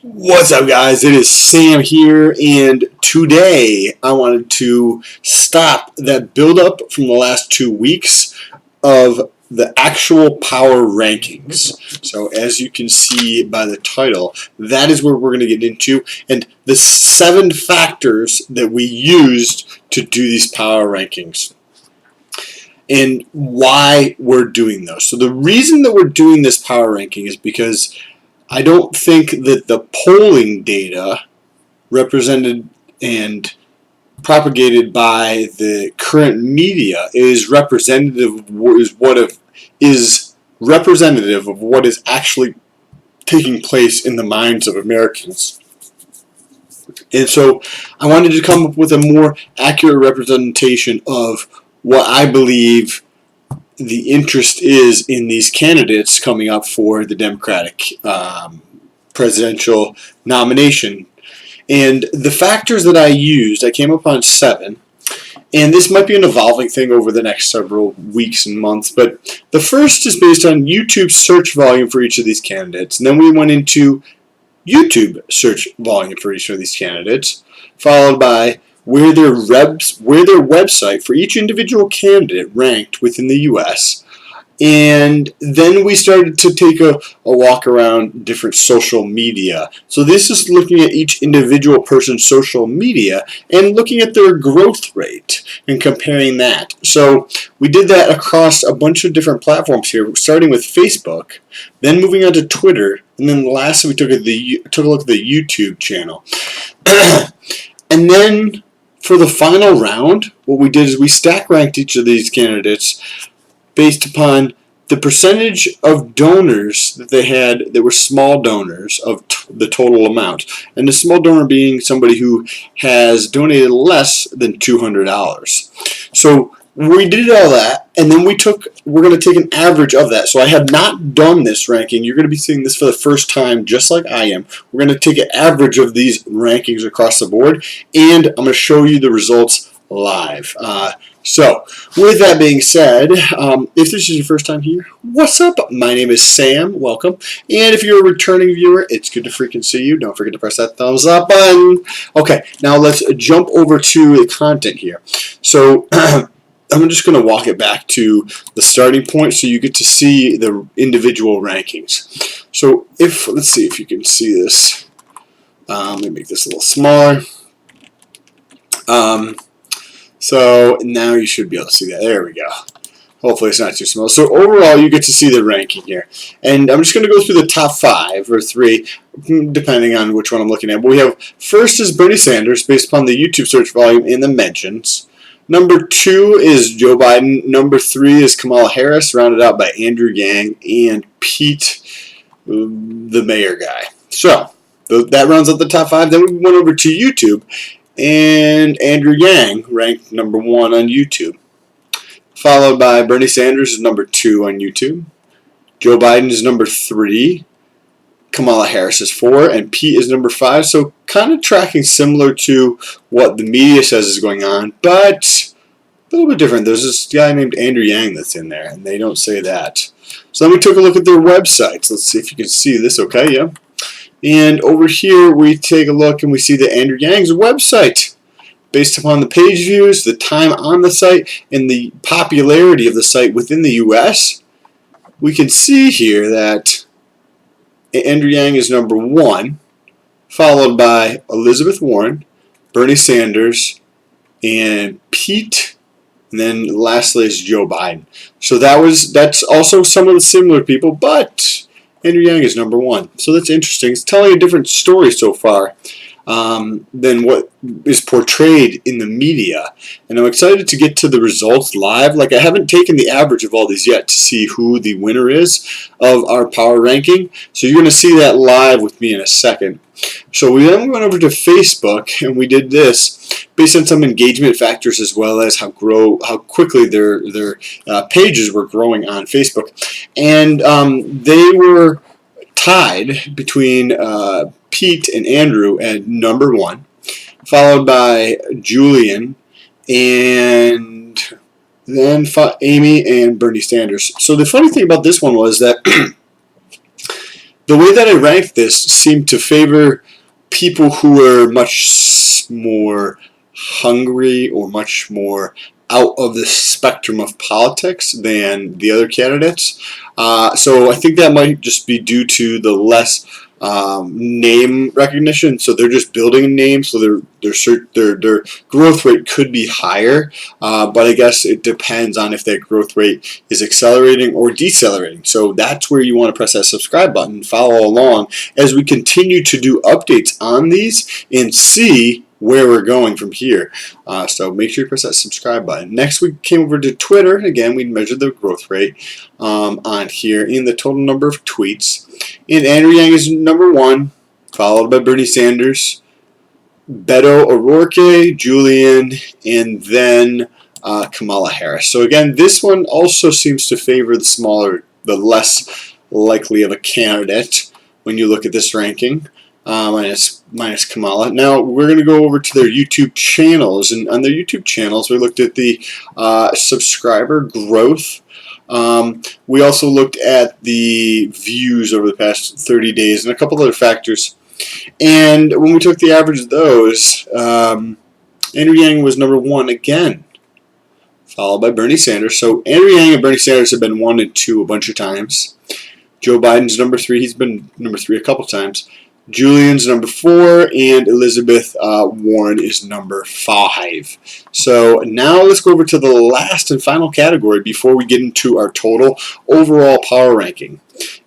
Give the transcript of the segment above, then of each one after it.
What's up, guys? It is Sam here, and today I wanted to stop that buildup from the last 2 weeks of the actual power rankings. So, as you can see by the title, that is where we're going to get into, and the 7 factors that we used to do these power rankings and why we're doing those. So, the reason that we're doing this power ranking is because I don't think that the polling data represented and propagated by the current media is representative of what is actually taking place in the minds of Americans. And so I wanted to come up with a more accurate representation of what I believe the interest is in these candidates coming up for the Democratic presidential nomination. And the factors that I used, I came up on 7, and this might be an evolving thing over the next several weeks and months, but the first is based on YouTube search volume for each of these candidates, and then we went into YouTube search volume for each of these candidates, followed by where their website for each individual candidate ranked within the U.S. And then we started to take a walk around different social media. So this is looking at each individual person's social media and looking at their growth rate and comparing that. So we did that across a bunch of different platforms here, starting with Facebook, then moving on to Twitter, and then lastly we took a look at the YouTube channel. And then for the final round, what we did is we stack ranked each of these candidates based upon the percentage of donors that they had that were small donors of the total amount. And the small donor being somebody who has donated less than $200. So we did all that, and then we're going to take an average of that. So I have not done this ranking. You're going to be seeing this for the first time, just like I am. We're going to take an average of these rankings across the board, and I'm going to show you the results live. So, with that being said, if this is your first time here, what's up? My name is Sam. Welcome. And if you're a returning viewer, it's good to freaking see you. Don't forget to press that thumbs up button. Okay, now let's jump over to the content here. So, I'm just going to walk it back to the starting point so you get to see the individual rankings. So, let's see if you can see this. Let me make this a little smaller. So now you should be able to see that. There we go. Hopefully it's not too small. So overall, you get to see the ranking here. And I'm just going to go through the top 5 or 3, depending on which one I'm looking at. But we have, first is Bernie Sanders, based upon the YouTube search volume in the mentions. Number 2 is Joe Biden. Number 3 is Kamala Harris, rounded out by Andrew Yang and Pete, the mayor guy. So that rounds out the top 5. Then we went over to YouTube. And Andrew Yang ranked number 1 on YouTube, followed by Bernie Sanders is number 2 on YouTube. Joe Biden is number 3. Kamala Harris is 4, and Pete is number 5. So kind of tracking similar to what the media says is going on, but a little bit different. There's this guy named Andrew Yang that's in there, and they don't say that. So then we took a look at their websites. Let's see if you can see this. Okay, yeah. And over here, we take a look and we see the Andrew Yang's website. Based upon the page views, the time on the site, and the popularity of the site within the U.S., we can see here that Andrew Yang is number 1, followed by Elizabeth Warren, Bernie Sanders, and Pete, and then lastly is Joe Biden. So that's also some of the similar people, but Andrew Yang is number 1. So that's interesting. It's telling a different story so far than what is portrayed in the media. And I'm excited to get to the results live. Like, I haven't taken the average of all these yet to see who the winner is of our power ranking. So you're going to see that live with me in a second. So we then went over to Facebook, and we did this based on some engagement factors as well as how quickly their pages were growing on Facebook. And they were tied between Pete and Andrew at number 1, followed by Julian, and then Amy and Bernie Sanders. So the funny thing about this one was that the way that I ranked this seemed to favor people who are much more hungry or much more out of the spectrum of politics than the other candidates. So I think that might just be due to the less name recognition. So they're just building a name, so their growth rate could be higher. But I guess it depends on if that growth rate is accelerating or decelerating. So that's where you want to press that subscribe button and follow along as we continue to do updates on these and see where we're going from here. So make sure you press that subscribe button. Next, we came over to Twitter. Again, we measured the growth rate on here in the total number of tweets. And Andrew Yang is number 1, followed by Bernie Sanders, Beto O'Rourke, Julian, and then Kamala Harris. So again, this one also seems to favor the less likely of a candidate when you look at this ranking. Minus Kamala. Now we're going to go over to their YouTube channels, and on their YouTube channels we looked at the subscriber growth. We also looked at the views over the past 30 days and a couple other factors. And when we took the average of those, Andrew Yang was number 1 again, followed by Bernie Sanders. So Andrew Yang and Bernie Sanders have been 1 and 2 a bunch of times. Joe Biden's number 3. He's been number 3 a couple times. Julian's number 4, and Elizabeth Warren is number 5. So now let's go over to the last and final category before we get into our total overall power ranking.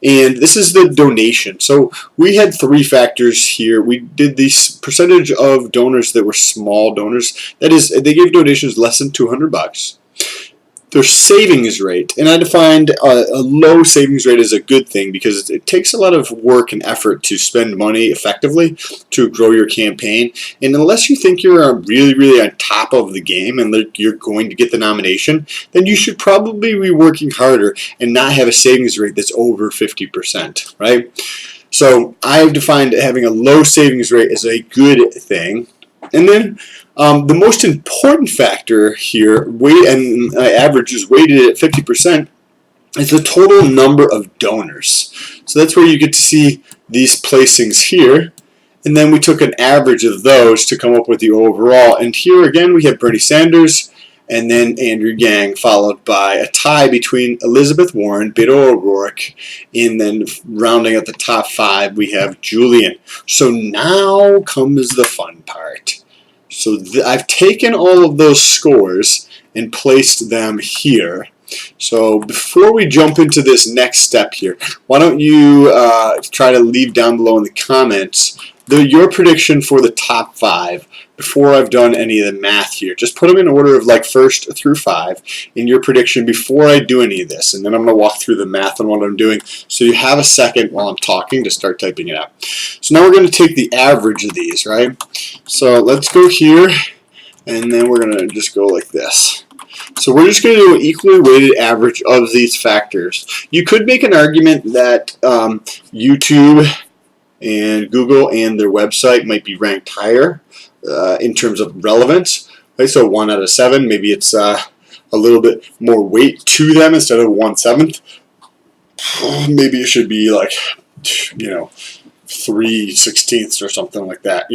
And this is the donation. So we had 3 factors here. We did the percentage of donors that were small donors. That is, they gave donations less than $200. Their savings rate, and I defined a low savings rate as a good thing because it takes a lot of work and effort to spend money effectively to grow your campaign, and unless you think you're really on top of the game and that you're going to get the nomination, then you should probably be working harder and not have a savings rate that's over 50%, right? So I've defined having a low savings rate as a good thing. And then the most important factor here, and average is weighted at 50%, is the total number of donors. So that's where you get to see these placings here. And then we took an average of those to come up with the overall. And here again we have Bernie Sanders and then Andrew Yang, followed by a tie between Elizabeth Warren, Beto O'Rourke, and then rounding at the top 5 we have Julian. So now comes the fun part. So I've taken all of those scores and placed them here. So before we jump into this next step here, why don't you try to leave down below in the comments your prediction for the top 5 before I've done any of the math here. Just put them in order of like 1st through 5 in your prediction before I do any of this, and then I'm going to walk through the math on what I'm doing so you have a second while I'm talking to start typing it out. So now we're going to take the average of these, right? So let's go here, and then we're going to just go like this. So we're just going to do an equally weighted average of these factors. You could make an argument that YouTube and Google and their website might be ranked higher in terms of relevance. Right? So 1 out of 7, maybe it's a little bit more weight to them instead of 1/7. Maybe it should be like, 3/16 or something like that,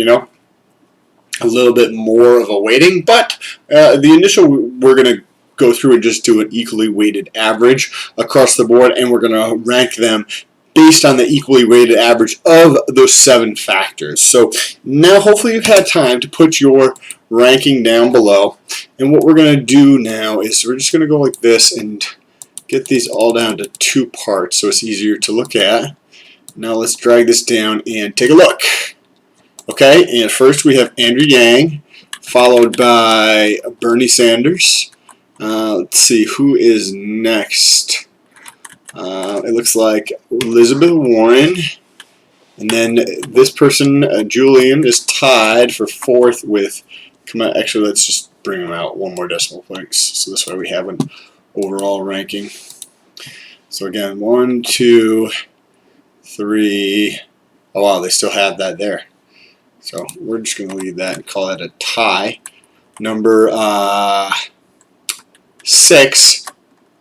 a little bit more of a weighting. But the initial, we're going to go through and just do an equally weighted average across the board, and we're going to rank them based on the equally weighted average of those 7 factors. So now hopefully you've had time to put your ranking down below. And what we're going to do now is we're just going to go like this and get these all down to 2 parts so it's easier to look at. Now let's drag this down and take a look. Okay, and first we have Andrew Yang, followed by Bernie Sanders. Let's see, who is next? It looks like Elizabeth Warren, and then this person, Julian, is tied for 4th with, actually let's just bring them out 1 more decimal place, so this way we have an overall ranking. So again, 1, 2, 3, oh wow, they still have that there. So we're just going to leave that and call that a tie. Number 6,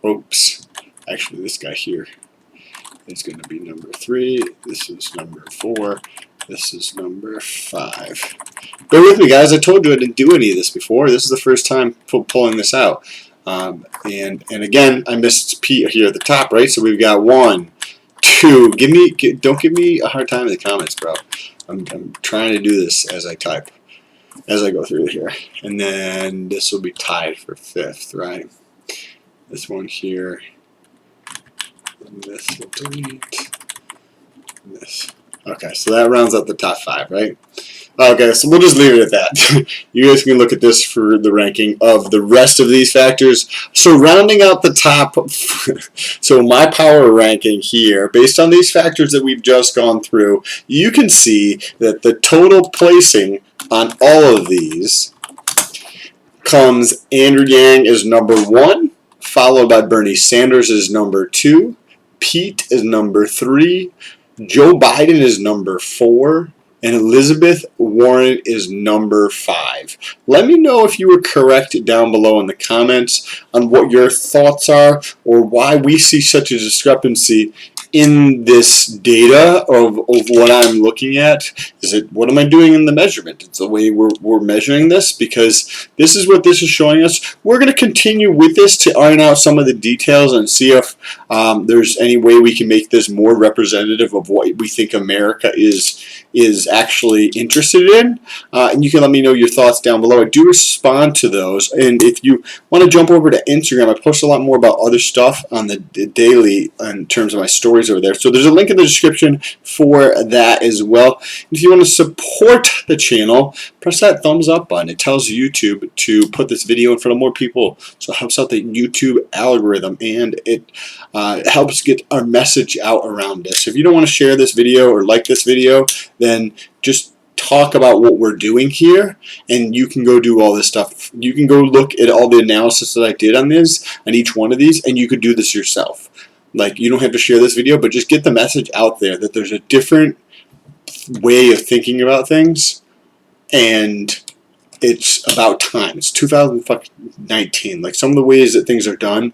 oops, actually this guy here is going to be number 3. This is number 4. This is number 5. Bear with me, guys. I told you I didn't do any of this before. This is the first time pulling this out. And again, I missed P here at the top, right? So we've got 1, 2. Don't give me a hard time in the comments, bro. I'm trying to do this as I type, as I go through here. And then this will be tied for 5th, right? This one here. And this will delete. And this. Okay, so that rounds up the top 5, right? Okay, so we'll just leave it at that. You guys can look at this for the ranking of the rest of these factors. So rounding out the top, so my power ranking here, based on these factors that we've just gone through, you can see that the total placing on all of these comes Andrew Yang is number 1, followed by Bernie Sanders is number 2, Pete is number 3, Joe Biden is number 4, and Elizabeth Warren is number 5. Let me know if you were correct down below in the comments on what your thoughts are or why we see such a discrepancy in this data of what I'm looking at. Is it, what am I doing in the measurement? It's the way we're measuring this, because this is what this is showing us. We're going to continue with this to iron out some of the details and see if there's any way we can make this more representative of what we think America is actually interested in. And you can let me know your thoughts down below. I do respond to those. And if you want to jump over to Instagram, I post a lot more about other stuff on the daily in terms of my stories over there. So there's a link in the description for that as well. If you want to support the channel, press that thumbs up button. It tells YouTube to put this video in front of more people. So it helps out the YouTube algorithm, and it helps get our message out around this. If you don't want to share this video or like this video, then just talk about what we're doing here, and you can go do all this stuff. You can go look at all the analysis that I did on this, on each one of these, and you could do this yourself. Like, you don't have to share this video, but just get the message out there that there's a different way of thinking about things, and it's about time. It's 2019. Like, some of the ways that things are done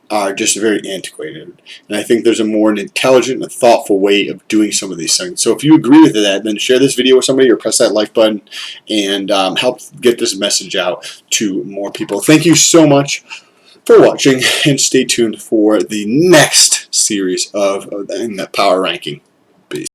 are just very antiquated, and I think there's a more intelligent and thoughtful way of doing some of these things. So if you agree with that, then share this video with somebody or press that like button and help get this message out to more people. Thank you so much for watching, and stay tuned for the next series of the Power Ranking.